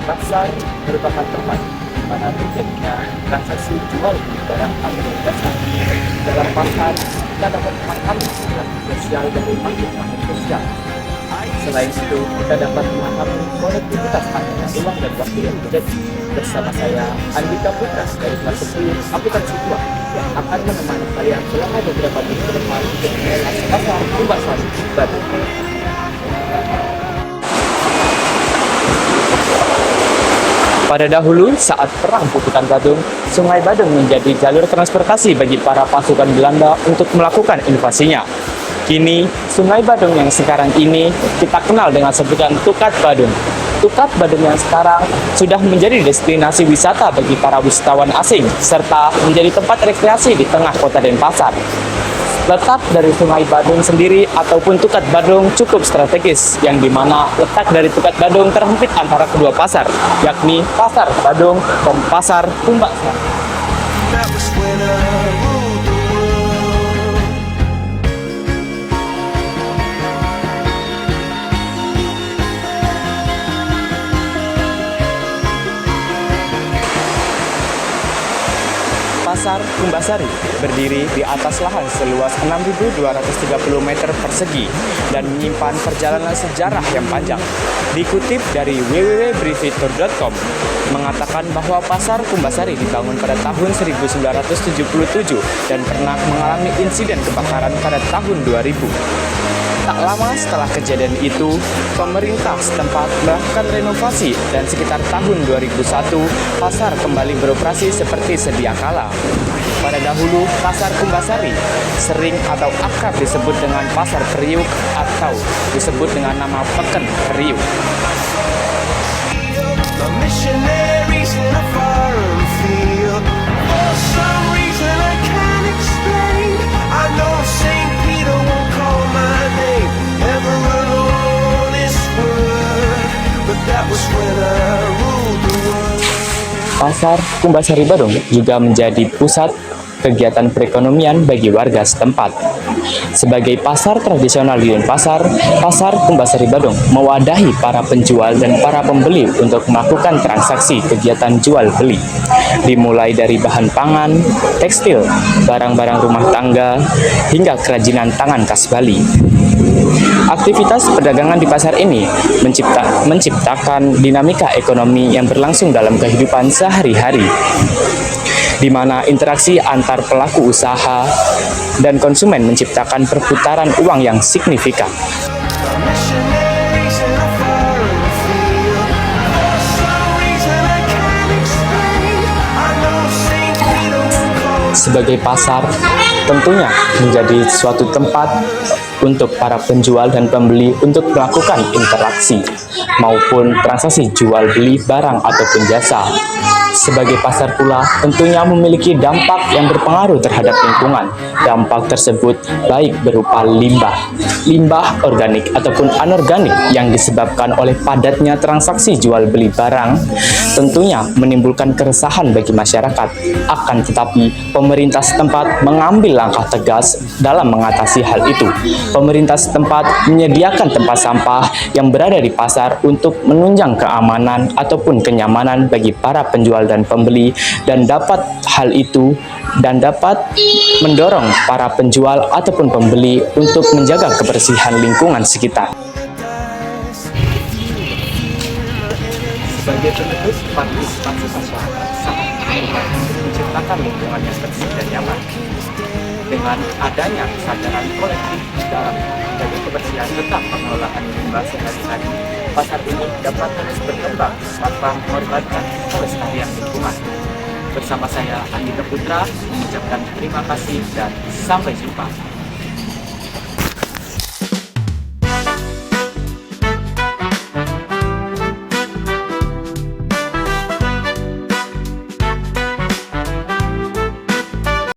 Pasar merupakan tempat di mana terjadinya transaksi jual beli barang atau jasa. Dalam pasar, kita dapat memahami situasi sosial dan makhluk sosial. Selain itu, kita dapat memahami konektivitas antara uang dan waktu yang terjadi. Bersama saya, Andika Putra dari kelas 10 akuntansi 2 yang akan menemani kalian selama beberapa menit ke depan untuk mengulas pasar Kumbasari, Bandung. Pada dahulu, saat Perang Puputan Badung, Sungai Badung menjadi jalur transportasi bagi para pasukan Belanda untuk melakukan invasinya. Kini, Sungai Badung yang sekarang ini kita kenal dengan sebutan Tukat Badung. Tukat Badung yang sekarang sudah menjadi destinasi wisata bagi para wisatawan asing, serta menjadi tempat rekreasi di tengah kota Denpasar. Letak dari Sungai Badung sendiri ataupun Tukat Badung cukup strategis, yang dimana letak dari Tukat Badung terhimpit antara kedua pasar, yakni Pasar Badung dan Pasar Kumbasari. Pasar Kumbasari berdiri di atas lahan seluas 6.230 meter persegi dan menyimpan perjalanan sejarah yang panjang. Dikutip dari www.briefitour.com, mengatakan bahwa Pasar Kumbasari dibangun pada tahun 1977 dan pernah mengalami insiden kebakaran pada tahun 2000. Tak lama setelah kejadian itu, pemerintah setempat melakukan renovasi dan sekitar tahun 2001, pasar kembali beroperasi seperti sedia kala. Pada dahulu, Pasar Kumbasari sering atau akrab disebut dengan Pasar Periuk atau disebut dengan nama Peken Periuk. Pasar Kumbasari Badung juga menjadi pusat kegiatan perekonomian bagi warga setempat. Sebagai pasar tradisional di Denpasar, Pasar Kumbasari Badung mewadahi para penjual dan para pembeli untuk melakukan transaksi kegiatan jual beli, dimulai dari bahan pangan, tekstil, barang-barang rumah tangga, hingga kerajinan tangan khas Bali. Aktivitas perdagangan di pasar ini menciptakan dinamika ekonomi yang berlangsung dalam kehidupan sehari-hari, di mana interaksi antar pelaku usaha dan konsumen menciptakan perputaran uang yang signifikan. Sebagai pasar, tentunya menjadi suatu tempat untuk para penjual dan pembeli untuk melakukan interaksi maupun transaksi jual beli barang ataupun jasa. Sebagai pasar pula tentunya memiliki dampak yang berpengaruh terhadap lingkungan. Dampak tersebut baik berupa limbah organik ataupun anorganik yang disebabkan oleh padatnya transaksi jual beli barang, tentunya menimbulkan keresahan bagi masyarakat. Akan tetapi, pemerintah setempat mengambil langkah tegas dalam mengatasi hal itu. Pemerintah setempat menyediakan tempat sampah yang berada di pasar untuk menunjang keamanan ataupun kenyamanan bagi para penjual dan pembeli, dan dapat mendorong para penjual ataupun pembeli untuk menjaga kebersihan lingkungan sekitar. Sebagai bentuk partisipasi masyarakat sangat penting menciptakan lingkungan yang bersih dan nyaman. Dengan adanya kesadaran kolektif dalam menjaga kebersihan serta pengelolaan limbah sehari-hari, pasar ini dapat terus berkembang tanpa mengorbankan kelestarian lingkungan. Bersama saya, Andika Putra, mengucapkan terima kasih dan sampai jumpa.